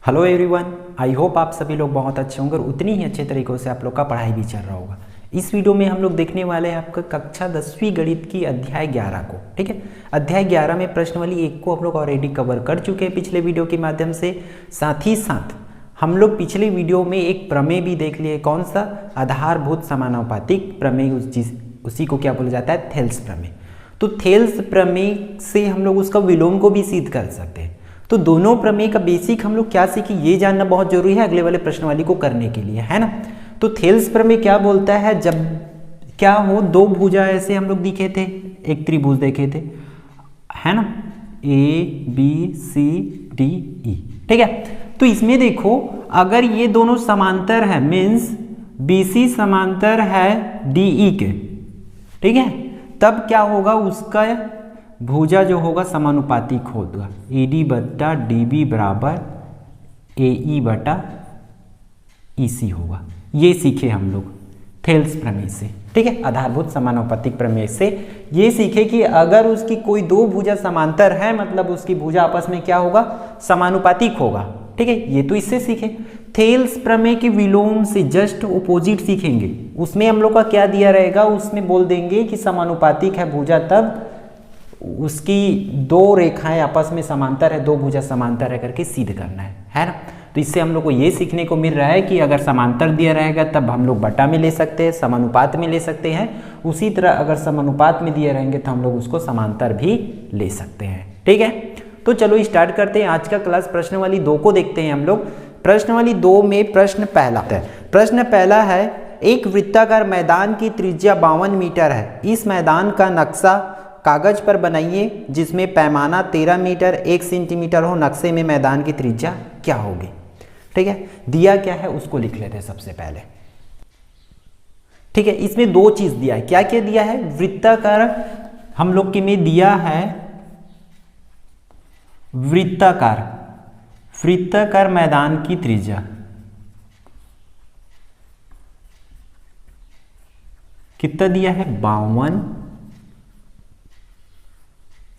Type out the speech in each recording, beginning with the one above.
Hello everyone, I hope आप सभी लोग बहुत अच्छे होंगे और उतनी ही अच्छे तरीक़ों से आप लोग का पढ़ाई भी चल रहा होगा। इस वीडियो में हम लोग देखने वाले हैं आपका कक्षा 10वीं गणित की अध्याय 11 को। ठीक है, अध्याय 11 में प्रश्नावली 1 को हम लोग ऑलरेडी कवर कर चुके हैं पिछले वीडियो के माध्यम से। साथ ही साथ हम लोग पिछले वीडियो में एक प्रमेय भी देख लिए, कौन सा? आधारभूत समानुपातिक प्रमेय। उसी को क्या बोला जाता है? थेल्स प्रमेय। तो थेल्स प्रमेय से हम लोग उसका विलोम को भी सिद्ध कर सकते हैं। तो दोनों प्रमेय का बेसिक हम लोग क्या सीखे, ये जानना बहुत जरूरी है अगले वाले प्रश्नावली को करने के लिए, है ना। तो थेल्स प्रमेय क्या बोलता है? जब क्या हो, दो भुजा ऐसे हम लोग दिखे थे, एक त्रिभुज देखे थे, है ना, ABCDE। ठीक है, तो इसमें देखो अगर ये दोनों समांतर है, मीन्स BC समांतर है DE के, ठीक है, तब क्या होगा, उसका भुजा जो होगा समानुपातिक होगा। AD बटा DB बराबर AE बटा EC होगा। ये सीखे हम लोग थेल्स प्रमेय से। ठीक है, आधारभूत समानुपातिक प्रमेय से ये सीखे कि अगर उसकी कोई दो भुजा समांतर है, मतलब उसकी भुजा आपस में क्या होगा, समानुपातिक होगा। ठीक है, ये तो इससे सीखे। थेल्स प्रमेय के विलोम से जस्ट ऑपोजिट सीखेंगे। उसमें हम लोग का क्या दिया रहेगा, उसमें बोल देंगे कि समानुपातिक है भुजा तब उसकी दो रेखाएं आपस में समांतर है, दो भुजा समांतर है करके सिद्ध करना है ना। तो इससे हम लोग को ये सीखने को मिल रहा है कि अगर समांतर दिया रहेगा तब हम लोग बटा में ले सकते हैं, समानुपात में ले सकते हैं। उसी तरह अगर समानुपात में दिए रहेंगे तो हम लोग उसको समांतर भी ले सकते हैं। ठीक है, तो चलो स्टार्ट करते हैं आज का क्लास। प्रश्नावली 2 को देखते हैं हम लोग। प्रश्नावली 2 में प्रश्न पहला है। प्रश्न पहला है, एक वृत्ताकार मैदान की त्रिज्या 52 मीटर है। इस मैदान का नक्शा कागज पर बनाइए जिसमें पैमाना 13 मीटर 1 सेंटीमीटर हो। नक्शे में मैदान की त्रिज्या क्या होगी? ठीक है, दिया क्या है उसको लिख लेते हैं सबसे पहले। ठीक है, इसमें दो चीज दिया है। क्या क्या दिया है? वृत्ताकार हम लोग के में दिया है वृत्ताकार मैदान की त्रिज्या कितना दिया है? 52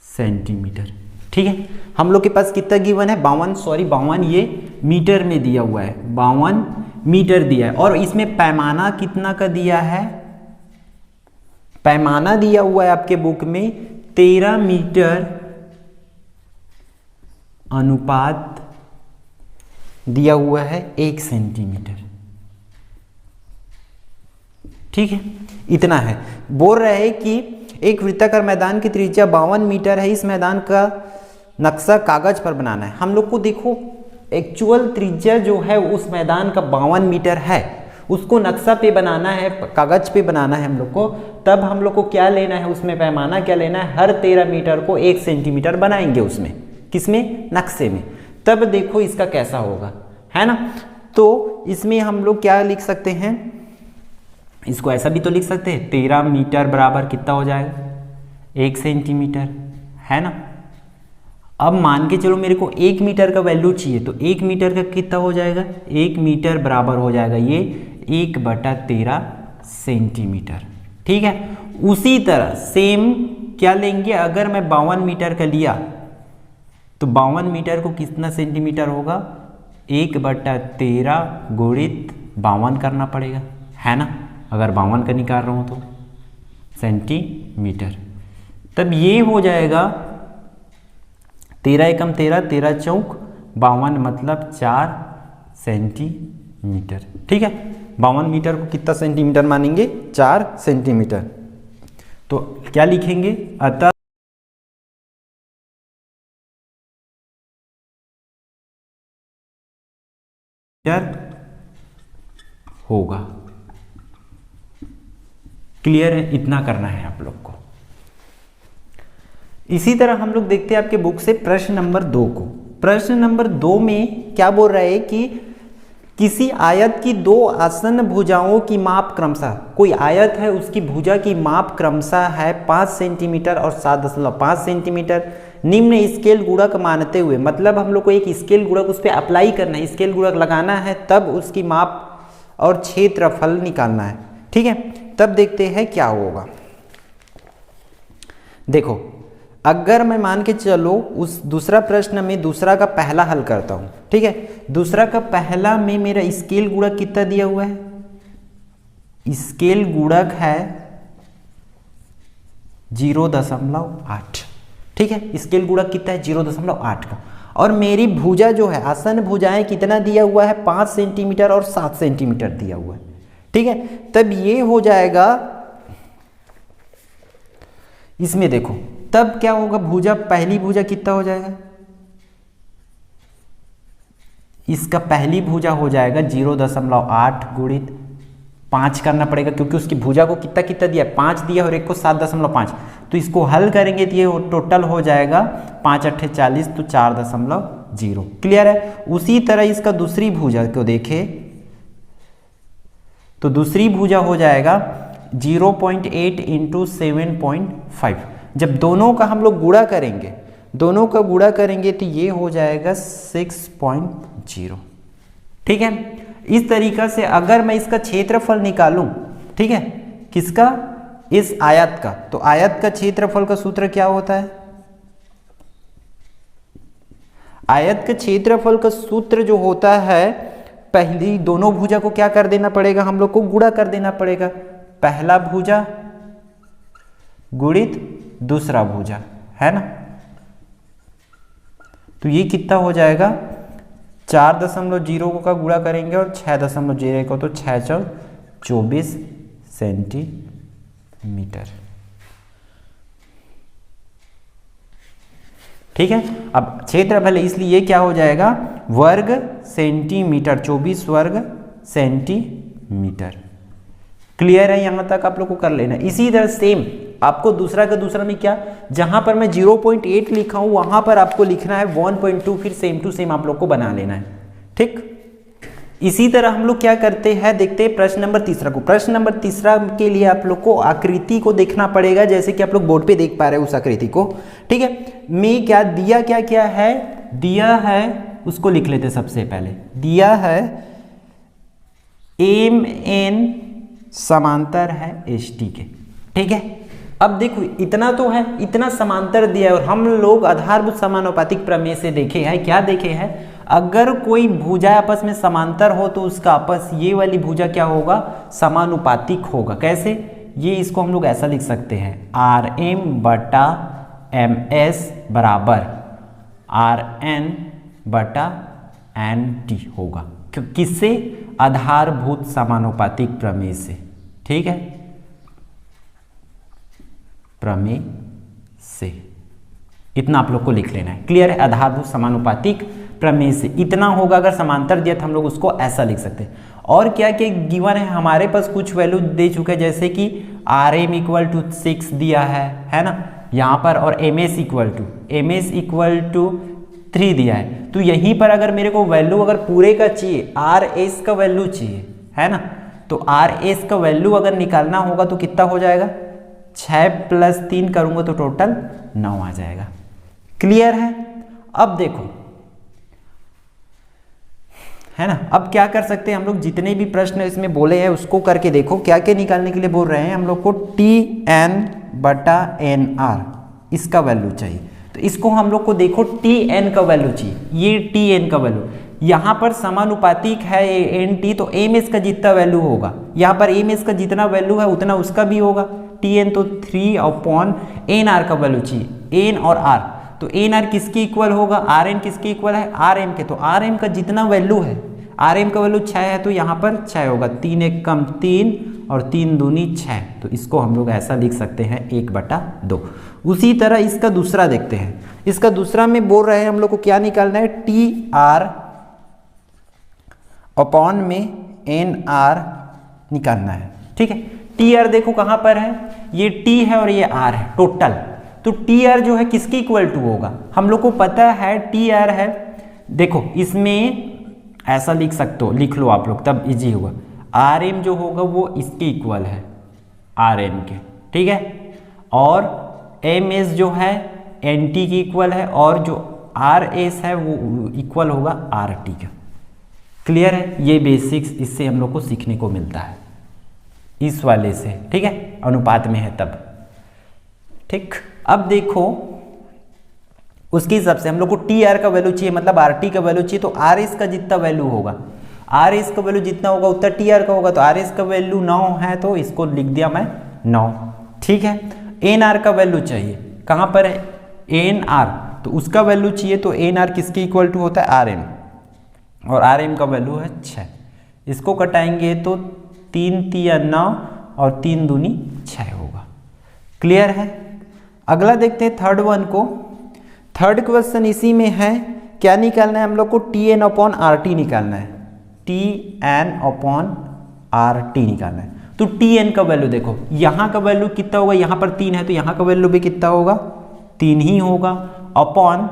सेंटीमीटर। ठीक है, हम लोग के पास कितना गिवन है? 52 ये मीटर में दिया हुआ है, 52 मीटर दिया है। और इसमें पैमाना कितना का दिया है? पैमाना दिया हुआ है आपके बुक में 13 मीटर अनुपात दिया हुआ है 1 सेंटीमीटर। ठीक है, इतना है। बोल रहे हैं कि एक वृत्ताकार मैदान की त्रिज्या 52 मीटर है। इस मैदान का नक्शा कागज पर बनाना है। हम लोग को देखो एक्चुअल त्रिज्या जो है उस मैदान का 52 मीटर है, उसको नक्शा पे बनाना है, कागज पे बनाना है हम लोग को। तब हम लोग को क्या लेना है, उसमें पैमाना क्या लेना है? हर 13 मीटर को 1 सेंटीमीटर बनाएंगे उसमें, किसमें? नक्शे में। तब देखो इसका कैसा होगा, है ना। तो इसमें हम लोग क्या लिख सकते हैं, इसको ऐसा भी तो लिख सकते हैं, 13 मीटर बराबर कितना हो जाएगा? 1 सेंटीमीटर, है ना। अब मान के चलो मेरे को 1 मीटर का वैल्यू चाहिए, तो 1 मीटर का कितना हो जाएगा? 1 मीटर बराबर हो जाएगा ये 1/13 सेंटीमीटर। ठीक है, उसी तरह सेम क्या लेंगे, अगर मैं 52 मीटर का लिया तो 52 मीटर को कितना सेंटीमीटर होगा? 1/13 गुणित 52 करना पड़ेगा, है ना। अगर 52 का निकाल रहा हूं तो सेंटीमीटर, तब ये हो जाएगा 13 एकम 13, 13 चौक 52, मतलब 4 सेंटीमीटर। ठीक है, 52 मीटर को कितना सेंटीमीटर मानेंगे? 4 सेंटीमीटर। तो क्या लिखेंगे? अतः होगा। क्लियर है? इतना करना है आप लोग को। इसी तरह हम लोग देखते हैं आपके बुक से प्रश्न नंबर 2 को। प्रश्न नंबर 2 में क्या बोल रहा है कि किसी आयत की दो आसन्न भुजाओं की माप क्रमशः, कोई आयत है उसकी भुजा की माप क्रमशः है 5 सेंटीमीटर और 7.5 सेंटीमीटर। निम्न स्केल गुणक मानते हुए, मतलब हम लोग को एक स्केल गुणक उस पर अप्लाई करना है, स्केल गुणक लगाना है, तब उसकी माप और क्षेत्रफल निकालना है। ठीक है, तब देखते हैं क्या होगा। देखो अगर मैं मान के चलो उस दूसरा प्रश्न में दूसरा का पहला हल करता हूं, ठीक है, दूसरा का पहला में मेरा स्केल गुणक कितना दिया हुआ है, स्केल गुणक है 0.8, ठीक है, स्केल गुणक कितना है 0.8 का, और मेरी भुजा जो है आसन भुजाएं कितना दिया हुआ है 5 सेंटीमीटर और 7 सेंटीमीटर दिया हुआ है, ठीक है। तब ये हो जाएगा, इसमें देखो तब क्या होगा, भुजा पहली भुजा कितना हो जाएगा, इसका पहली भुजा हो जाएगा 0.8 गुणित 5 करना पड़ेगा, क्योंकि उसकी भुजा को कितना कितना दिया, 5 दिया और एक को 7.5, तो इसको हल करेंगे तो ये टोटल हो जाएगा 5 8 40, तो 4.0। क्लियर है। उसी तरह इसका दूसरी भुजा को देखें तो दूसरी भुजा हो जाएगा 0.8 इंटू 7.5। जब दोनों का हम लोग गुणा करेंगे, दोनों का गुणा करेंगे तो ये हो जाएगा 6.0, ठीक है। इस तरीका से अगर मैं इसका क्षेत्रफल निकालूं, ठीक है, किसका, इस आयत का, तो आयत का क्षेत्रफल का सूत्र क्या होता है, आयत के क्षेत्रफल का सूत्र जो होता है, पहली दोनों भुजा को क्या कर देना पड़ेगा, हम लोग को गुणा कर देना पड़ेगा, पहला भुजा गुणित दूसरा भुजा, है ना। तो ये कितना हो जाएगा, 4.0 का गुणा करेंगे और 6.0 को, तो 6 चौक 24 सेंटीमीटर, ठीक है। अब क्षेत्रफल इसलिए क्या हो जाएगा, वर्ग सेंटीमीटर, 24 वर्ग सेंटीमीटर। क्लियर है, यहां तक आप लोग को कर लेना। इसी तरह सेम आपको दूसरा का दूसरा में क्या, जहां पर मैं 0.8 लिखा हूं वहां पर आपको लिखना है 1.2, फिर सेम टू सेम आप लोग को बना लेना है, ठीक। इसी तरह हम लोग क्या करते हैं, देखते हैं प्रश्न नंबर तीसरा को। प्रश्न नंबर तीसरा के लिए आप लोग को आकृति को देखना पड़ेगा, जैसे कि आप लोग बोर्ड पे देख पा रहे हो उस आकृति को, ठीक है। में क्या दिया, क्या क्या है दिया है, उसको लिख लेते सबसे पहले। दिया है MN समांतर है HT के, ठीक है। अब देखो इतना तो है, इतना समांतर दिया है, और हम लोग आधारभूत समानुपातिक प्रमेय से देखे हैं, क्या देखे हैं, अगर कोई भुजा आपस में समांतर हो तो उसका आपस ये वाली भुजा क्या होगा, समानुपातिक होगा। कैसे, ये इसको हम लोग ऐसा लिख सकते हैं, RM बटा MS बराबर RN बटा NT होगा, किससे, आधारभूत समानुपातिक प्रमेय से, ठीक है, प्रमेय से। इतना आप लोग को लिख लेना है। क्लियर है, आधारभूत समानुपातिक प्रमेय से इतना होगा। अगर समांतर दिया तो हम लोग उसको ऐसा लिख सकते हैं। और क्या क्या गिवन है, हमारे पास कुछ वैल्यू दे चुके हैं, जैसे कि RM इक्वल टू 6 दिया है ना यहाँ पर, और MS इक्वल टू 3 दिया है। तो यहीं पर अगर मेरे को वैल्यू अगर पूरे का चाहिए, RS का वैल्यू चाहिए, है ना, तो RS का वैल्यू अगर निकालना होगा तो कितना हो जाएगा, 6 + 3 करूंगा तो टोटल 9 आ जाएगा। क्लियर है। अब देखो, है ना, अब क्या कर सकते हैं हम लोग, जितने भी प्रश्न इसमें बोले हैं उसको करके देखो। क्या क्या निकालने के लिए बोल रहे हैं हम लोग को, TN बटा NR इसका वैल्यू चाहिए। तो इसको हम लोग को देखो TN का वैल्यू चाहिए, ये TN का वैल्यू, यहाँ पर समानुपातिक है NT, तो MS का जितना वैल्यू होगा, यहाँ पर MS का जितना वैल्यू है उतना उसका भी होगा। TN तो 3/NR का वैल्यू चाहिए, N और R, तो NR किसके इक्वल होगा, RN किसके इक्वल है, RM के। तो RM का जितना वैल्यू है, RM का वैल्यू 6 है, तो यहाँ पर 6 होगा, 3 1 कम 3 और 3 दूनी 6, तो इसको हम लोग ऐसा लिख सकते हैं 1/2। उसी तरह इसका दूसरा देखते हैं। इसका दूसरा में बोल रहे हैं हम लोग को क्या निकालना है, TR अपॉन में NR निकालना है, ठीक है। TR देखो कहां पर है, ये T है और ये R है टोटल, तो TR जो है किसके इक्वल टू होगा, हम लोग को पता है TR है। देखो इसमें ऐसा लिख सकते हो, लिख लो आप लोग तब इजी होगा। RM जो होगा वो इसके इक्वल है RN के, ठीक है, और MS जो है NT की इक्वल है, और जो RS है वो इक्वल होगा RT का। क्लियर है, ये बेसिक्स इससे हम लोग को सीखने को मिलता है, इस वाले से, ठीक है, अनुपात में है तब, ठीक। अब देखो उसके हिसाब से हम लोग को टी आर का वैल्यू चाहिए, मतलब आर टी का वैल्यू चाहिए, तो आर एस का जितना वैल्यू होगा, आर एस का वैल्यू जितना होगा उतना टी आर का होगा। तो आर एस का वैल्यू 9 है तो इसको लिख दिया मैं 9, ठीक है। एन आर का वैल्यू चाहिए, कहाँ पर है एन आर, तो उसका वैल्यू चाहिए, तो एन आर किसके इक्वल टू होता है आर एम, और आर एम का वैल्यू है 6। इसको कटाएंगे तो 3 तिया 9 और 3 दूनी 6 होगा। क्लियर है। अगला देखते हैं थर्ड वन को। थर्ड क्वेश्चन इसी में है, क्या निकालना है हम लोग को, T N upon R T निकालना है, T N upon R T निकालना है। तो टी एन का वैल्यू देखो, यहाँ का वैल्यू कितना होगा, यहाँ पर 3 है तो यहाँ का वैल्यू भी कितना होगा 3 ही होगा, अपॉन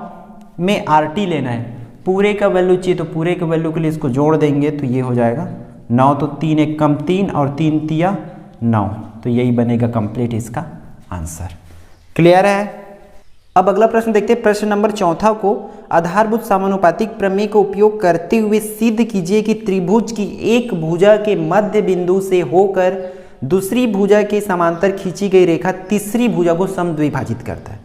में आर टी लेना है, पूरे का वैल्यू चाहिए तो पूरे के वैल्यू के लिए इसको जोड़ देंगे तो ये हो जाएगा 9, तो 3 एक कम 3 और 3 तिया 9, तो यही बनेगा कंप्लीट इसका आंसर। क्लियर है। अब अगला प्रश्न देखते हैं, प्रश्न नंबर 4 को। आधारभूत समानुपातिक प्रमेय का उपयोग करते हुए सिद्ध कीजिए कि त्रिभुज की एक भुजा के मध्य बिंदु से होकर दूसरी भुजा के समांतर खींची गई रेखा तीसरी भुजा को समद्विभाजित करता है।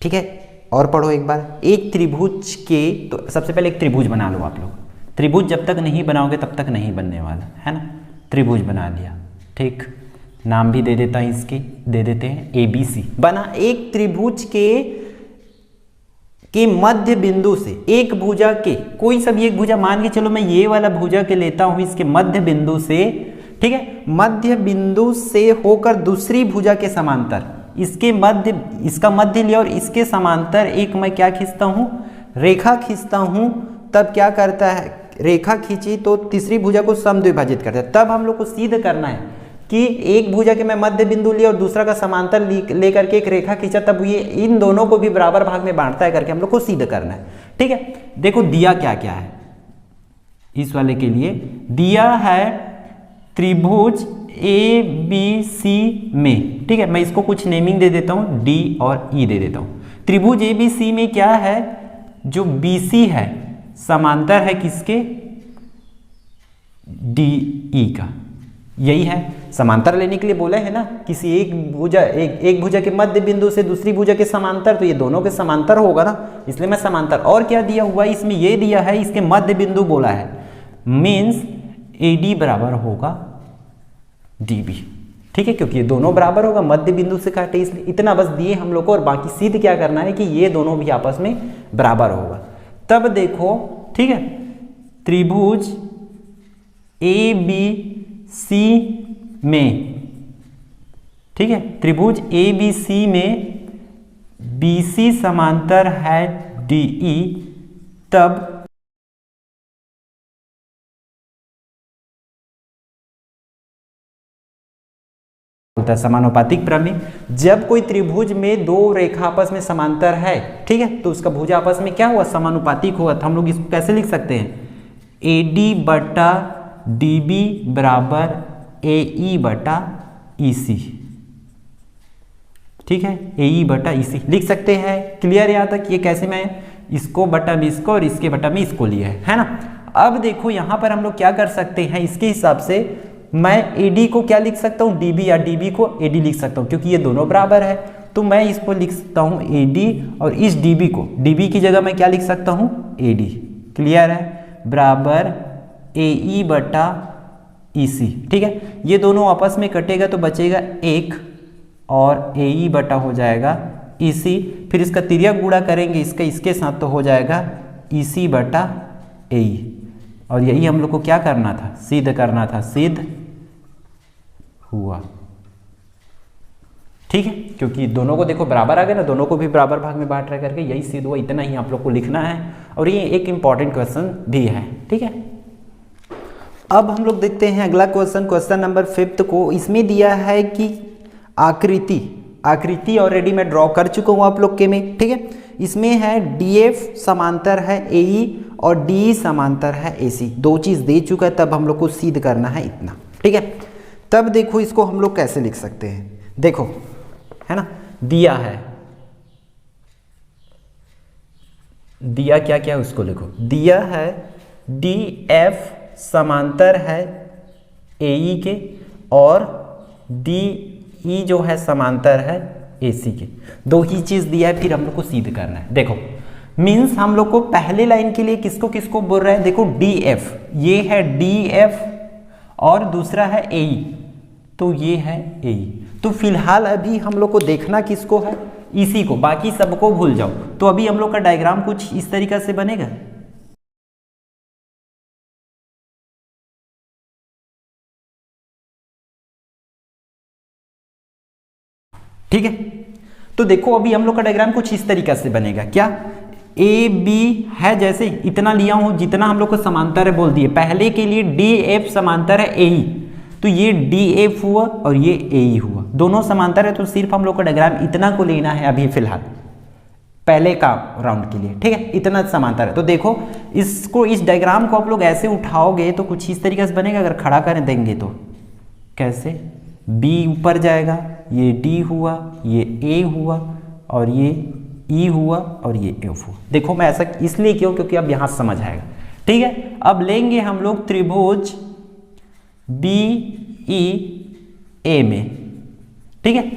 ठीक है, और पढ़ो एक बार। एक त्रिभुज के, तो सबसे पहले एक त्रिभुज बना लो आप लोग। त्रिभुज जब तक नहीं बनाओगे तब तक नहीं बनने वाला है ना। त्रिभुज बना लिया, ठीक, नाम भी दे देता है इसके, दे देते हैं ABC बना। एक त्रिभुज के मध्य बिंदु से एक भुजा के, कोई सा भी एक भुजा मान के चलो, मैं ये वाला भुजा के लेता हूं, इसके मध्य बिंदु से, ठीक है, मध्य बिंदु से होकर दूसरी भुजा के समांतर, इसके मध्य, इसका मध्य लिया और इसके समांतर एक मैं क्या खींचता हूं, रेखा खींचता हूं। तब क्या करता है, रेखा खींची तो तीसरी भुजा को समद्विभाजित करता है। तब हम लोग को सिद्ध करना है कि एक भुजा के मैं मध्य बिंदु लिया और दूसरा का समांतर लेकर के एक रेखा खींचा, तब ये इन दोनों को भी बराबर भाग में बांटता है करके हम लोग को सिद्ध करना है। ठीक है, देखो दिया क्या क्या है इस वाले के लिए। दिया है त्रिभुज ABC में, ठीक है, मैं इसको कुछ नेमिंग दे देता हूं, D और E दे देता हूं। त्रिभुज ABC में क्या है, जो BC है समांतर है किसके, DE का। यही है, समांतर लेने के लिए बोला है ना, किसी एक भुजा के मध्य बिंदु से दूसरी भुजा के समांतर, तो ये दोनों के समांतर होगा ना, इसलिए मैं समांतर। और क्या दिया हुआ है इसमें, ये दिया है इसके मध्य बिंदु बोला है, मीन्स AD बराबर होगा DB। ठीक है, क्योंकि ये दोनों बराबर होगा, मध्य बिंदु से काटे, इसलिए इतना बस दिए हम लोग को, और बाकी सिद्ध क्या करना है कि ये दोनों भी आपस में बराबर होगा। तब देखो, ठीक है, त्रिभुज ABC में, ठीक है, त्रिभुज ABC में BC समांतर है DE, तब होता है समानुपातिक प्रमेय। जब कोई त्रिभुज में दो रेखा आपस में समांतर है, ठीक है, तो उसका भुजा आपस में क्या हुआ, समानुपातिक हुआ। तो हम लोग इसको कैसे लिख सकते हैं, AD बटा DB बराबर AE बटा EC। ठीक है, AE बटा EC लिख सकते हैं। क्लियर यहाँ तक, ये कैसे, मैं इसको बटा में इसको और इसके बटा में इसको लिया है ना। अब देखो यहाँ पर हम लोग क्या कर सकते हैं, इसके हिसाब से मैं AD को क्या लिख सकता हूँ, DB, या DB को AD लिख सकता हूँ, क्योंकि ये दोनों बराबर है। तो मैं इसको लिख सकता हूँ AD, और इस DB को, DB की जगह मैं क्या लिख सकता हूँ, AD। क्लियर है, बराबर AE बटा EC। ठीक है, ये दोनों आपस में कटेगा तो बचेगा 1, और AE बटा हो जाएगा EC, फिर इसका तिर्यक गुणा करेंगे इसका इसके साथ, तो हो जाएगा EC बटा AE। और यही हम लोग को क्या करना था, सिद्ध करना था, सिद्ध हुआ। ठीक है, क्योंकि दोनों को देखो बराबर आ गए ना, दोनों को भी बराबर भाग में बांट रहे करके यही सिद्ध हुआ। इतना ही आप लोग को लिखना है, और ये एक इंपॉर्टेंट क्वेश्चन भी है। ठीक है, अब हम लोग देखते हैं अगला क्वेश्चन, क्वेश्चन नंबर 5 को। इसमें दिया है कि आकृति ऑलरेडी मैं ड्रॉ कर चुका हूं आप लोग के में। ठीक है, इसमें है DF समांतर है AE और DE समांतर है AC, दो चीज दे चुका है। तब हम लोग को सिद्ध करना है इतना। ठीक है, तब देखो इसको हम लोग कैसे लिख सकते हैं, देखो है ना, दिया है, दिया क्या क्या है उसको लिखो। दिया है DF समांतर है AE के, और DE जो है समांतर है AC के, दो ही चीज दिया है, फिर हम लोग को सिद्ध करना है। देखो मीन्स हम लोग को पहले लाइन के लिए किसको किसको बोल रहे हैं, देखो DF, ये है DF और दूसरा है AE, तो ये है AE। तो फिलहाल अभी हम लोग को देखना किसको है, इसी को, बाकी सबको भूल जाओ। तो अभी हम लोग का डायग्राम कुछ इस तरीका से बनेगा। ठीक है, तो देखो अभी हम लोग का डायग्राम कुछ इस तरीका से बनेगा। क्या AB है, जैसे इतना लिया हूं जितना हम लोग को समांतर है बोल दिए। पहले के लिए DF समांतर है AE, तो ये DF हुआ और ये AE हुआ, दोनों समांतर है, तो सिर्फ हम लोग का डायग्राम इतना को लेना है अभी फिलहाल पहले का राउंड के लिए। ठीक है, इतना समांतर है। तो देखो इसको, इस डायग्राम को आप लोग ऐसे उठाओगे तो कुछ इस तरीके से बनेगा। अगर खड़ा कर देंगे तो कैसे, B ऊपर जाएगा, ये D हुआ, ये A हुआ और ये E हुआ और ये F हुआ। देखो मैं ऐसा इसलिए क्यों, क्योंकि अब यहां समझ आएगा। ठीक है, अब लेंगे हम लोग त्रिभुज BEA में। ठीक है,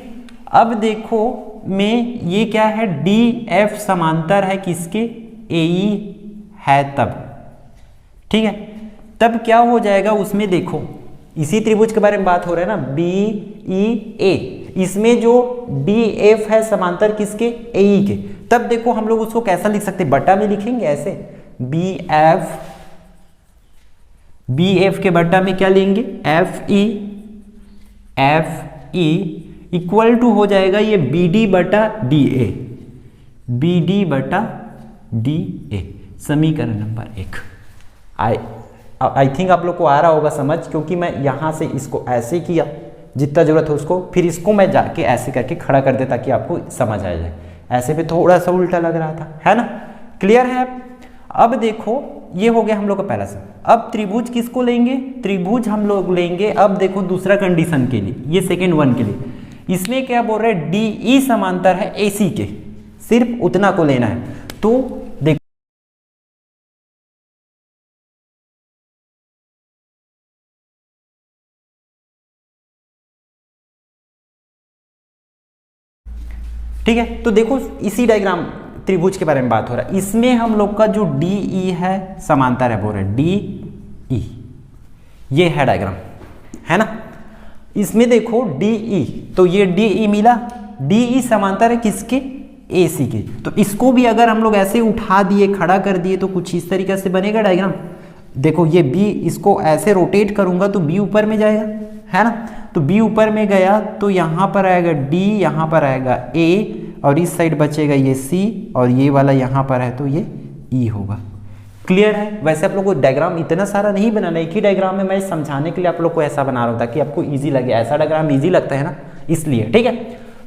अब देखो में ये क्या है, DF समांतर है किसके, AE है तब। ठीक है, तब क्या हो जाएगा उसमें, देखो इसी त्रिभुज के बारे में बात हो रहा है ना, BEA, इसमें जो DF है समांतर किसके, AE के। तब देखो हम लोग उसको कैसा लिख सकते, बटा में लिखेंगे ऐसे, BF के बटा में क्या लेंगे, FE इक्वल टू हो जाएगा ये BD बटा DA, BD बटा DA, समीकरण नंबर 1। आई थिंक आप लोग को आ रहा होगा समझ, क्योंकि मैं यहां से इसको ऐसे किया जितना जरूरत है उसको, फिर इसको मैं जाके ऐसे करके खड़ा कर दे ताकि आपको समझ आ जाए। ऐसे पे थोड़ा सा उल्टा लग रहा था, है ना, क्लियर है। अब देखो ये हो गया हम लोग का पहला सा। अब त्रिभुज किसको लेंगे, त्रिभुज हम लोग लेंगे, अब देखो दूसरा कंडीशन के लिए, ये सेकेंड वन के लिए, इसमें क्या बोल रहे हैं, DE समांतर है AC के, सिर्फ उतना को लेना है। तो देखो ठीक है, तो देखो इसी डायग्राम त्रिभुज के बारे में बात हो रहा है, इसमें हम लोग का जो DE है समांतर है, बोल रहे DE, ये है डायग्राम, है ना। इसमें देखो DE, तो ये DE मिला, DE समांतर है किसके, AC के। तो इसको भी अगर हम लोग ऐसे उठा दिए, खड़ा कर दिए, तो कुछ इस तरीके से बनेगा डायग्राम। देखो ये B, इसको ऐसे रोटेट करूंगा तो B ऊपर में जाएगा, है ना। तो B ऊपर में गया तो यहाँ पर आएगा D, यहाँ पर आएगा A और इस साइड बचेगा ये C और ये वाला यहाँ पर है तो ये E होगा। क्लियर है। वैसे आप लोग को डायग्राम इतना सारा नहीं बनाना, एक ही डायग्राम में मैं समझाने के लिए आप लोग को ऐसा बना रहा हूँ ताकि आपको इजी लगे। ऐसा डायग्राम इजी लगता है ना, इसलिए। ठीक है,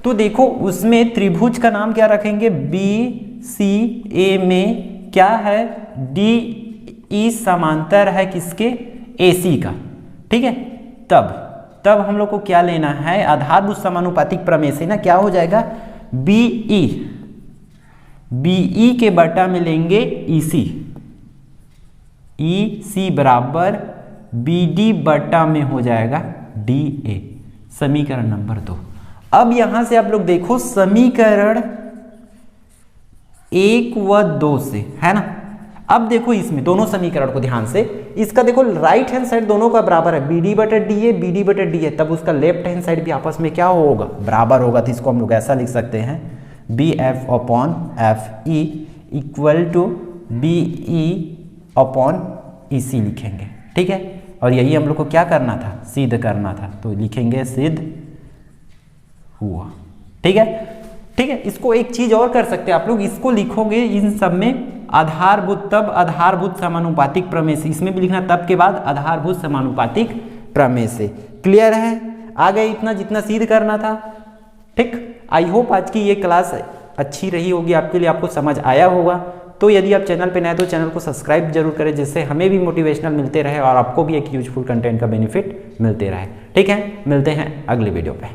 तो देखो उसमें त्रिभुज का नाम क्या रखेंगे, BCA में क्या है, DE समांतर है किसके, AC का। ठीक है, तब हम लोग को क्या लेना है, आधारभूत समानुपातिक प्रमेय से ना क्या हो जाएगा, BE के बटा में लेंगे EC बराबर BD बटा में हो जाएगा DA, समीकरण नंबर 2। अब यहां से आप लोग देखो समीकरण 1 व 2 से, है ना। अब देखो इसमें दोनों समीकरण को ध्यान से, इसका देखो राइट हैंड साइड दोनों का बराबर है, BD बटा DA, BD बटा DA, तब उसका लेफ्ट हैंड साइड भी आपस में क्या होगा, बराबर होगा। तो इसको हम लोग ऐसा लिख सकते हैं, BF upon FE equal to BE upon EC लिखेंगे। ठीक है, और यही हम लोग को क्या करना था, सिद्ध करना था, तो लिखेंगे सिद्ध हुआ। ठीक है, ठीक है। इसको एक चीज और कर सकते हैं आप लोग, इसको लिखोगे इन सब में आधारभूत, तब आधारभूत समानुपातिक प्रमेय से, इसमें भी लिखना तब के बाद आधारभूत समानुपातिक प्रमेय से। क्लियर है, आ गए इतना जितना सिद्ध करना था। ठीक, आई होप आज की ये क्लास अच्छी रही होगी आपके लिए, आपको समझ आया होगा। तो यदि आप चैनल पे नए तो चैनल को सब्सक्राइब जरूर करें, जिससे हमें भी मोटिवेशनल मिलते रहे और आपको भी एक यूजफुल कंटेंट का बेनिफिट मिलते रहे। ठीक है, मिलते हैं अगले वीडियो पे।